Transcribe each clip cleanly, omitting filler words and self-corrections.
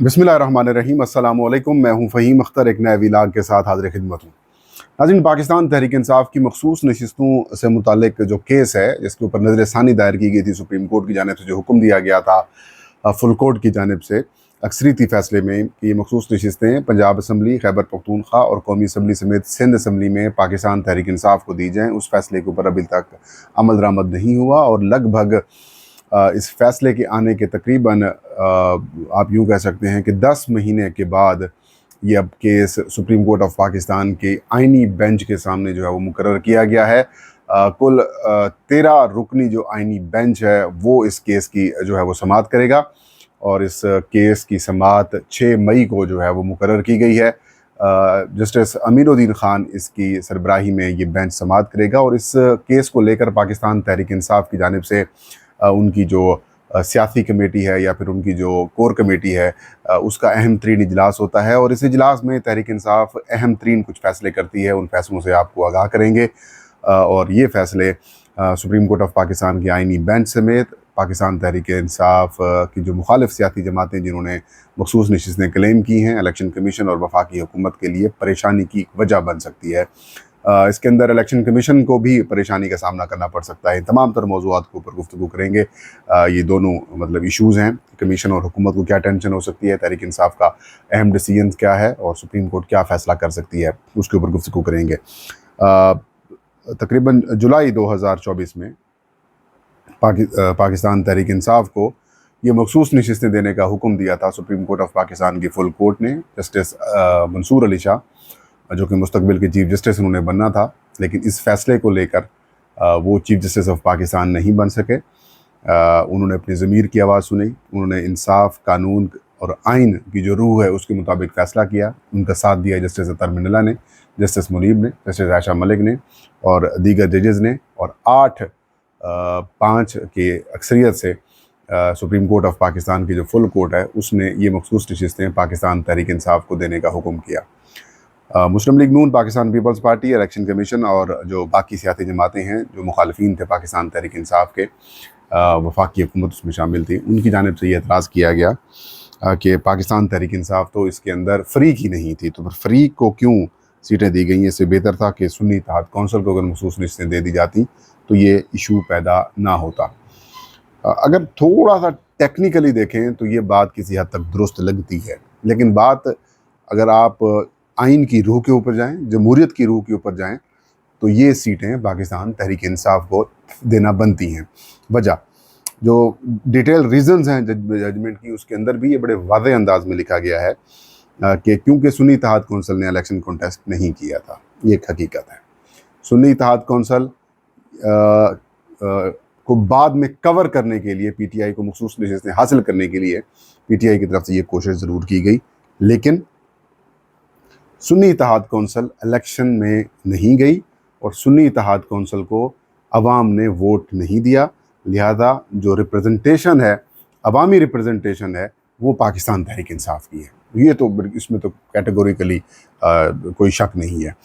बिस्मिल्लाहिर्रहमानिर्रहीम। अस्सलामु अलैकुम। मैं हूं फ़हीम अख्तर, एक नए व्लॉग के साथ हाज़िर खिदमत हूँ। नाज़रीन, पाकिस्तान तहरीक इंसाफ की मखसूस नशिस्तों से मुतालिक जो केस है, जिसके ऊपर नज़र-ए-सानी दायर की गई थी सुप्रीम कोर्ट की जानिब से, जो हुक्म दिया गया था फुल कोर्ट की जानिब से अक्सरियती फ़ैसले में, ये मखसूस नशिस्तें पंजाब असम्बली, खैबर पख्तूनख्वा और कौमी असम्बली समेत सिंध असम्बली में पाकिस्तान तहरीक इंसाफ को दी जाएँ। उस फैसले के ऊपर अभी तक अमल दरामद नहीं हुआ और लगभग इस फैसले के आने के तकरीबन आप यूँ कह सकते हैं कि 10 महीने के बाद ये अब case supreme court of Pakistan के आइनी बेंच के सामने जो है वो मुकर्रर किया गया है। कुल 13 रुकनी जो आइनी बेंच है वो इस केस की जो है वो समाअत करेगा और इस केस की समाअत 6 मई को जो है वो मुकर्रर की गई है। जस्टिस अमीरुद्दीन ख़ान इसकी सरबराही में ये बेंच समाअत करेगा और इस केस को लेकर पाकिस्तान तहरीक इंसाफ की जानिब से उनकी जो सियासी कमेटी है या फिर उनकी जो कोर कमेटी है उसका अहम तरीन इजलास होता है और इस इजलास में तहरीक इंसाफ अहम तरीन कुछ फ़ैसले करती है। उन फ़ैसलों से आपको आगाह करेंगे और ये फ़ैसले सुप्रीम कोर्ट ऑफ पाकिस्तान के आइनी बेंच समेत पाकिस्तान तहरीक इंसाफ की जो मुखालिफ सियासी जमातें जिन्होंने मखसूस नशिस्तें क्लेम की हैं, इलेक्शन कमीशन और वफाकी हुकूमत के लिए परेशानी की वजह बन सकती है। इसके अंदर इलेक्शन कमीशन को भी परेशानी का सामना करना पड़ सकता है। तमाम तर मौज़ूआत के ऊपर गुफ्तगू करेंगे। ये दोनों मतलब इशूज़ हैं, कमीशन और हुकूमत को क्या टेंशन हो सकती है, तहरीक इंसाफ का अहम डिसीजन क्या है और सुप्रीम कोर्ट क्या फ़ैसला कर सकती है, उसके ऊपर गुफ्तगू करेंगे। तकरीबन जुलाई 2024 में पाकिस्तान तहरीक इंसाफ को ये मखसूस नशिस्तें देने का हुक्म दिया था सुप्रीम कोर्ट ऑफ पाकिस्तान की फुल कोर्ट ने। जस्टिस मंसूर अली शाह जो कि मुस्तकबिल के चीफ जस्टिस उन्होंने बनना था, लेकिन इस फैसले को लेकर वो चीफ जस्टिस ऑफ पाकिस्तान नहीं बन सके। उन्होंने अपनी ज़मीर की आवाज़ सुनी, उन्होंने इंसाफ, कानून और आइन की जो रूह है उसके मुताबिक फ़ैसला किया। उनका साथ दिया जस्टिस अतर मिनल्ला ने, जस्टिस मुनीब ने, जस्टिस आयशा मलिक ने और दीगर जजेज़ ने और 8-5 के अक्सरियत से सुप्रीम कोर्ट ऑफ पाकिस्तान की जो फुल कोर्ट है उसने ये मखसूस नशिस्तें पाकिस्तान तहरीक इंसाफ को देने का हुक्म किया। मुस्लिम लीग नून, पाकिस्तान पीपल्स पार्टी, इलेक्शन कमीशन और जो बाकी सियासी जमातें हैं जो मुखालिफिन थे पाकिस्तान तहरीक इंसाफ के, वफाकी हुकूमत उसमें शामिल थी, उनकी जानिब से ये एतराज़ किया गया कि पाकिस्तान तहरीक इंसाफ तो इसके अंदर फ़रीक ही नहीं थी, तो फिर फ़रीक को क्यों सीटें दी गई। इससे बेहतर था कि सुन्नी इत्तेहाद कौंसिल को अगर मखसूस नशिस्तें दे दी जाती तो ये इशू पैदा ना होता। अगर थोड़ा सा टेक्निकली देखें तो ये बात किसी हद तक दुरुस्त लगती है, लेकिन बात अगर आप आइन की रूह के ऊपर जाएं, जमहूरियत की रूह के ऊपर जाएं, तो ये सीटें पाकिस्तान तहरीक इंसाफ को देना बनती हैं। वजह जो डिटेल रीज़न्स हैं जजमेंट की, उसके अंदर भी ये बड़े वाज़ेह अंदाज में लिखा गया है कि क्योंकि सुन्नी इत्तेहाद कौंसिल ने इलेक्शन कॉन्टेस्ट नहीं किया था। ये एक हकीकत है। सुन्नी इत्तेहाद कौंसिल को बाद में कवर करने के लिए, पीटीआई को मखसूस नशिस्तें हासिल करने के लिए पीटीआई की तरफ से ये कोशिश ज़रूर की गई, लेकिन सुन्नी इत्तेहाद कौंसिल इलेक्शन में नहीं गई और सुन्नी इत्तेहाद कौंसिल को अवाम ने वोट नहीं दिया। लिहाजा जो रिप्रेजेंटेशन है, अवामी रिप्रेजेंटेशन है, वो पाकिस्तान तहरीक इंसाफ की है। ये तो इसमें तो कैटेगोरिकली कोई शक नहीं है।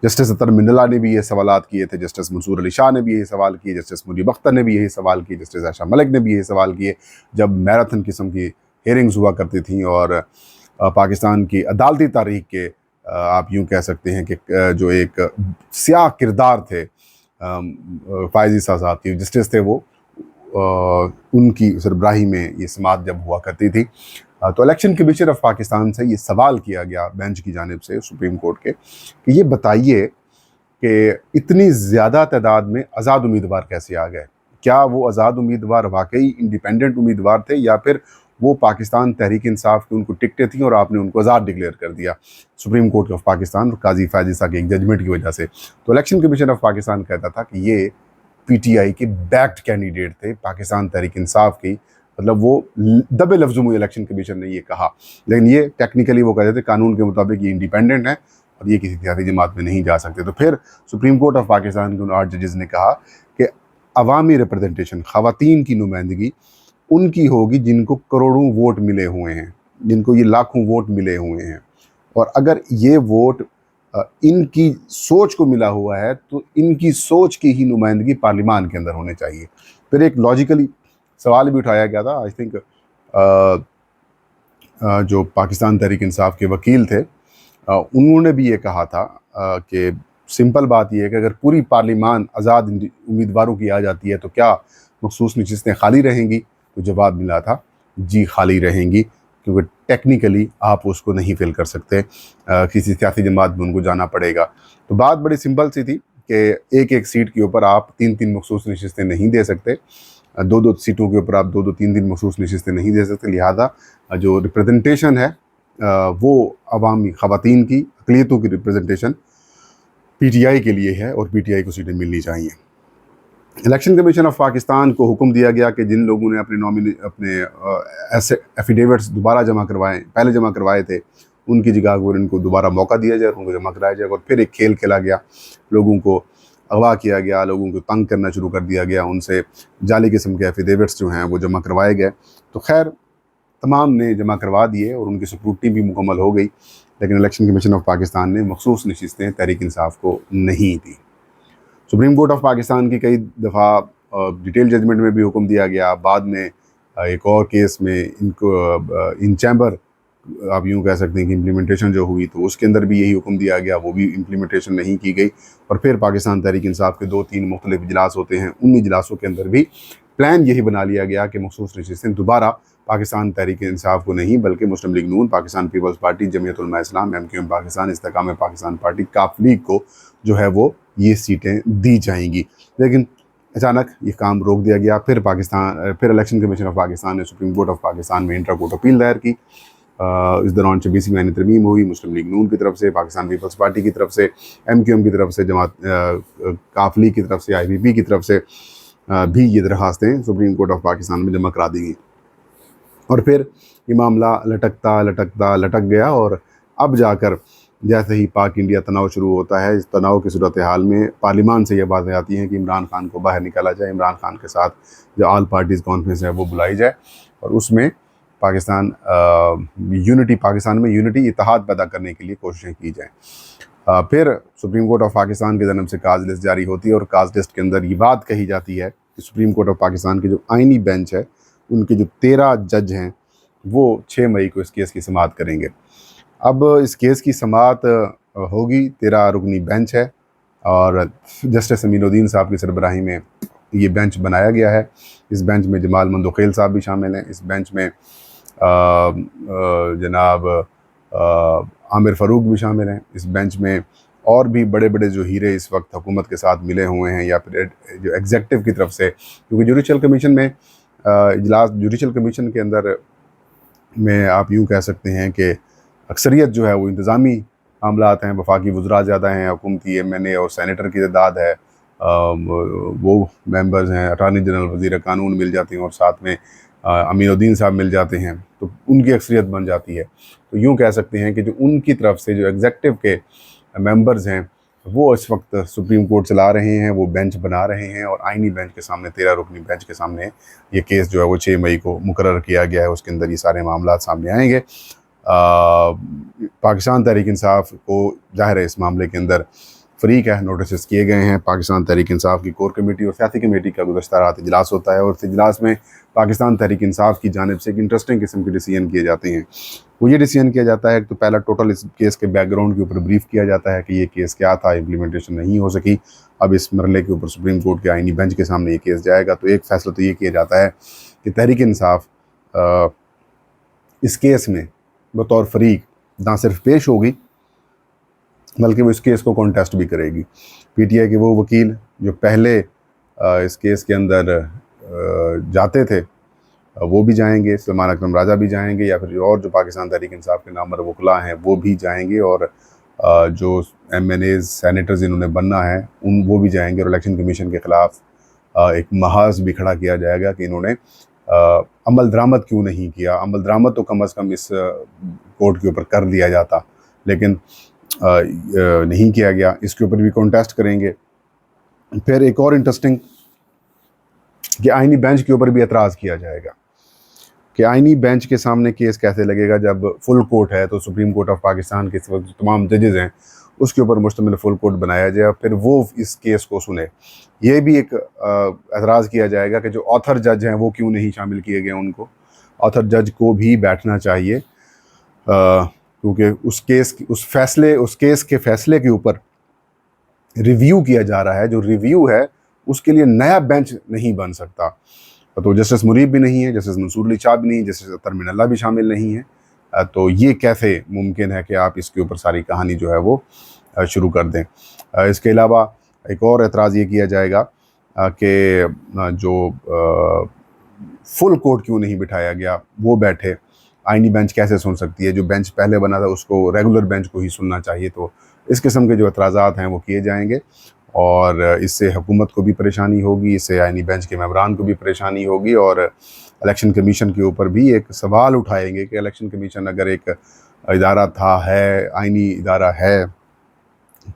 जस्टिस अतर मिनल्ला ने भी ये सवालात किए थे, जस्टिस मंसूर अली शाह ने भी यही सवाल किए, जस्टिस मुनीब अख्तर ने भी यही सवाल किए, जस्टिस आयशा मलिक ने भी यही सवाल किए जब मैराथन किस्म की हेयरिंग्स हुआ करती थी और पाकिस्तान की अदालती तारीख के आप यूँ कह सकते हैं कि जो एक स्याह किरदार थे फ़ायज़ ईसा साहब चीफ जस्टिस थे, वो उनकी सरबराही में ये समाअत जब हुआ करती थी तो इलेक्शन कमीशन ऑफ पाकिस्तान से ये सवाल किया गया बेंच की जानिब से सुप्रीम कोर्ट के कि ये बताइए कि इतनी ज़्यादा तादाद में आज़ाद उम्मीदवार कैसे आ गए। क्या वो आज़ाद उम्मीदवार वाकई इंडिपेंडेंट उम्मीदवार थे या फिर वो पाकिस्तान तहरीक इंसाफ की उनको टिकटें थी और आपने उनको आज़ाद डिक्लेयर कर दिया सुप्रीम कोर्ट ऑफ पाकिस्तान और काजी फ़ायज़ ईसा के एक जजमेंट की वजह से। तो इलेक्शन कमीशन ऑफ पाकिस्तान कहता था कि ये पीटीआई के बैक्ड कैंडिडेट थे पाकिस्तान तहरीक इंसाफ की, मतलब वो दबे लफ्ज़ों में इलेक्शन कमीशन ने ये कहा, लेकिन ये टेक्निकली वो कहते थे कानून के मुताबिक ये इंडिपेंडेंट है और ये किसी सियासी जमात में नहीं जा सकते। तो फिर सुप्रीम कोर्ट ऑफ पाकिस्तान के उन 8 जजेज़ ने कहा कि अवामी रिप्रेजेंटेशन, ख़वातीन की नुमाइंदगी उनकी होगी जिनको करोड़ों वोट मिले हुए हैं, जिनको ये लाखों वोट मिले हुए हैं, और अगर ये वोट इनकी सोच को मिला हुआ है तो इनकी सोच की ही नुमाइंदगी पार्लिमान के अंदर होनी चाहिए। फिर एक लॉजिकली सवाल भी उठाया गया था, आई थिंक जो पाकिस्तान तहरीक इंसाफ के वकील थे, उन्होंने भी ये कहा था कि सिंपल बात यह है कि अगर पूरी पार्लिमान आज़ाद उम्मीदवारों की आ जाती है तो क्या मखसूस नशिस्तें खाली रहेंगी? तो जवाब मिला था जी खाली रहेंगी, क्योंकि टेक्निकली आप उसको नहीं फिल कर सकते, किसी सियासी जमात में उनको जाना पड़ेगा। तो बात बड़ी सिंपल सी थी कि एक एक सीट के ऊपर आप 3-3 मखसूस नशिस्तें नहीं दे सकते, 2-2 सीटों के ऊपर आप 2-2 3-3 मखसूस नशिस्तें नहीं दे सकते। लिहाजा जो रिप्रेजेंटेशन है वो अवामी ख़वातीन की अक़लियतों की रिप्रेजेंटेशन पीटीआई के लिए है और पीटीआई को सीटें मिलनी चाहिए। इलेक्शन कमीशन ऑफ पाकिस्तान को हुक्म दिया गया कि जिन लोगों ने अपने ऐसे एफिडेविट्स दोबारा जमा करवाए, पहले जमा करवाए थे, उनकी जगह पर इनको दोबारा मौका दिया जाए, उनको जमा कराया जाएगा। और फिर एक खेल खेला गया, लोगों को अगवा किया गया, लोगों को तंग करना शुरू कर दिया गया, उनसे जाली किस्म के एफिडेविट्स जो हैं वो जमा करवाए गए। तो खैर तमाम ने जमा करवा दिए और उनकी स्क्रूटनी भी मुकम्मल हो गई, लेकिन इलेक्शन कमीशन ऑफ पाकिस्तान ने मखसूस नशिस्तें तहरीक इंसाफ को नहीं दी। सुप्रीम कोर्ट ऑफ पाकिस्तान की कई दफ़ा डिटेल जजमेंट में भी हुक्म दिया गया। बाद में एक और केस में इनको इन चैम्बर आप यूँ कह सकते हैं कि इम्प्लीमेंटेशन जो हुई, तो उसके अंदर भी यही हुक्म दिया गया, वो भी इम्प्लीमेंटेशन नहीं की गई। और फिर पाकिस्तान तहरीक इंसाफ के 2-3 मुख्तलिफ इजलास होते हैं, उन इजलासों के अंदर भी प्लान यही बना लिया गया कि मखसूस नशिस्तें दोबारा पाकिस्तान तहरीक इंसाफ को नहीं बल्कि मुस्लिम लीग नून, पाकिस्तान पीपल्स पार्टी, जमीयत उलमा इस्लाम, MQM पाकिस्तान, इस्तेकाम पाकिस्तान पार्टी, काफ लीग को जो है वो ये सीटें दी जाएंगी। लेकिन अचानक ये काम रोक दिया गया। फिर इलेक्शन कमीशन ऑफ पाकिस्तान ने सुप्रीम कोर्ट ऑफ पाकिस्तान में इंट्रा कोर्ट अपील दायर की। इस दौरान 26वीं आईनी तरमीम हुई। मुस्लिम लीग नून की तरफ से, पाकिस्तान पीपल्स पार्टी की तरफ से, MQM की तरफ से, जमात काफ लीग की तरफ से, IPP की तरफ से भी ये दरखास्तें सुप्रीम कोर्ट ऑफ पाकिस्तान में जमा करा दी गई। और फिर ये मामला लटक गया और अब जाकर जैसे ही पाक इंडिया तनाव शुरू होता है, इस तनाव की सूरत हाल में पार्लियामान से ये बातें आती हैं कि इमरान खान को बाहर निकाला जाए, इमरान खान के साथ जो ऑल पार्टीज़ कॉन्फ्रेंस है वो बुलाई जाए और उसमें पाकिस्तान में यूनिटी इत्तेहाद पैदा करने के लिए कोशिशें की जाएँ। फिर सुप्रीम कोर्ट ऑफ पाकिस्तान के जन्म से काज लिस्ट जारी होती है और काज लिस्ट के अंदर ये बात कही जाती है कि सुप्रीम कोर्ट ऑफ पाकिस्तान की जो आइनी बेंच है, उनके जो 13 जज हैं वो 6 मई को इस केस की समाअत करेंगे। अब इस केस की समाअत होगी, 13 रुकनी बेंच है और जस्टिस अमीनुद्दीन साहब की सरबराही में ये बेंच बनाया गया है। इस बेंच में जमाल मंदोखेल साहब भी शामिल हैं। इस बेंच में जनाब आमिर फ़ारूक भी शामिल हैं। इस बेंच में और भी बड़े बड़े जो हीरे इस वक्त हुकूमत के साथ मिले हुए हैं या फिर जो एग्जेक्टिव की तरफ से, क्योंकि जुडिशल कमीशन में इजलास जुडिशल कमीशन के अंदर में आप यूँ कह सकते हैं कि अक्सरियत जो है वो इंतज़ामी मामलात हैं, वफाकी वज़रा ज़्यादा हैं, हुकूमती MNA और सेनेटर की तादाद है, वो मेंबर्स हैं, अटारनी जनरल वज़ीर कानून मिल जाते हैं और साथ में अमीनुद्दीन साहब मिल जाते हैं, तो उनकी अक्सरियत बन जाती है। तो यूँ कह सकते हैं कि जो उनकी तरफ से जो एग्जेक्टिव के मेंबर्स हैं वो इस वक्त सुप्रीम कोर्ट चला रहे हैं, वो बेंच बना रहे हैं और आइनी बेंच के सामने, 13 रुकनी बेंच के सामने ये केस जो है वो 6 मई को मुकर्रर किया गया है। उसके अंदर ये सारे मामला सामने आएंगे। पाकिस्तान तहरीक इंसाफ को ज़ाहिर है इस मामले के अंदर फ़रीक है, नोटिस किए गए हैं। पाकिस्तान तहरीक इंसाफ की कोर कमेटी और सियासी कमेटी का गुज़श्ता रात इजलास होता है और इस इजलास में पाकिस्तान तहरीक इंसाफ की जानिब से एक इंटरेस्टिंग किस्म के डिसीजन किए जाते हैं। वो ये डिसीजन किया जाता है कि तो पहला टोटल इस केस के बैकग्राउंड के ऊपर ब्रीफ किया जाता है कि ये केस क्या था, इम्प्लीमेंटेशन नहीं हो सकी, अब इस मरले के ऊपर सुप्रीम कोर्ट के आइनी बेंच के सामने ये केस जाएगा। तो एक फ़ैसला तो ये किया जाता है कि तहरीक इंसाफ इस केस में बतौर फ़रीक ना सिर्फ पेश होगी बल्कि वो इस केस को कॉन्टेस्ट भी करेगी। PTI के वो वकील जो पहले इस केस के अंदर जाते थे वो भी जाएंगे, सलमान अकरम राजा भी जाएंगे या फिर और जो पाकिस्तान तहरीक इंसाफ के नामवर वकला हैं वो भी जाएंगे और जो MNAs सेनेटर्स इन्होंने बनना है वो भी जाएंगे और इलेक्शन कमीशन के ख़िलाफ़ एक महाज भी खड़ा किया जाएगा कि इन्होंने अमल दरामद क्यों नहीं किया। अमल दरामद तो कम अज़ कम इस कोर्ट के ऊपर कर दिया जाता, लेकिन नहीं किया गया। इसके ऊपर भी कॉन्टेस्ट करेंगे। फिर एक और इंटरेस्टिंग कि आइनी बेंच के ऊपर भी एतराज़ किया जाएगा कि आइनी बेंच के सामने केस कैसे लगेगा जब फुल कोर्ट है। तो सुप्रीम कोर्ट ऑफ पाकिस्तान के तमाम जजेज़ हैं उसके ऊपर मुश्तमिल फुल कोर्ट बनाया जाए, फिर वो इस केस को सुने। ये भी एक एतराज़ किया जाएगा कि जो ऑथर जज हैं वो क्यों नहीं शामिल किए गए, उनको ऑथर जज को भी बैठना चाहिए क्योंकि उस केस के फैसले के ऊपर रिव्यू किया जा रहा है। जो रिव्यू है उसके लिए नया बेंच नहीं बन सकता। तो जस्टिस मुनीब भी नहीं है, जस्टिस मंसूर अली शाह भी नहीं, जस्टिस अतर मिनल्ला भी शामिल नहीं है। तो ये कैसे मुमकिन है कि आप इसके ऊपर सारी कहानी जो है वो शुरू कर दें। इसके अलावा एक और एतराज़ ये किया जाएगा कि जो फुल कोर्ट क्यों नहीं बिठाया गया, वो बैठे, आईनी बेंच कैसे सुन सकती है, जो बेंच पहले बना था उसको रेगुलर बेंच को ही सुनना चाहिए। तो इस किस्म के जो एतराज़ात हैं वो किए जाएंगे और इससे हुकूमत को भी परेशानी होगी, इससे आईनी बेंच के मेंबरान को भी परेशानी होगी और इलेक्शन कमीशन के ऊपर भी एक सवाल उठाएंगे कि इलेक्शन कमीशन अगर एक इदारा था, है, आईनी इदारा है,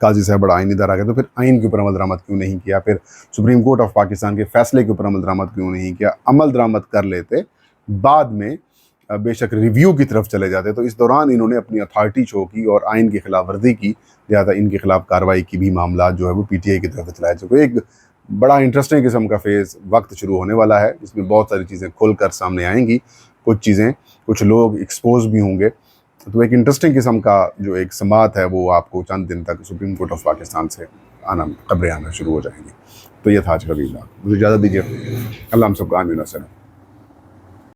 काजी साहब बड़ा आईनी इदारा है, तो फिर आइन के ऊपर अमल दरामद क्यों नहीं किया, फिर सुप्रीम कोर्ट ऑफ पाकिस्तान के फैसले के ऊपर अमल दरामद क्यों नहीं किया। अमल दरामद कर लेते, बाद में बेशक रिव्यू की तरफ चले जाते, तो इस दौरान इन्होंने अपनी अथॉरिटी शो की और आइन की खिलाफ वर्जी की, लिहाजा इनके खिलाफ कार्रवाई की भी मामला जो है वो पीटीआई की तरफ चलाए। तो एक बड़ा इंटरेस्टिंग किस्म का फेज़ वक्त शुरू होने वाला है, जिसमें बहुत सारी चीज़ें खुलकर सामने आएंगी, कुछ लोग एक्सपोज भी होंगे। तो एक इंटरेस्टिंग किस्म का जो एक समात है वो आपको चंद दिन तक सुप्रीम कोर्ट ऑफ पाकिस्तान से खबरें आना शुरू हो जाएंगी। तो ये था आज का वीडियो। मुझे इजाज़त दीजिए। अल्लाह हम सबको आमीन।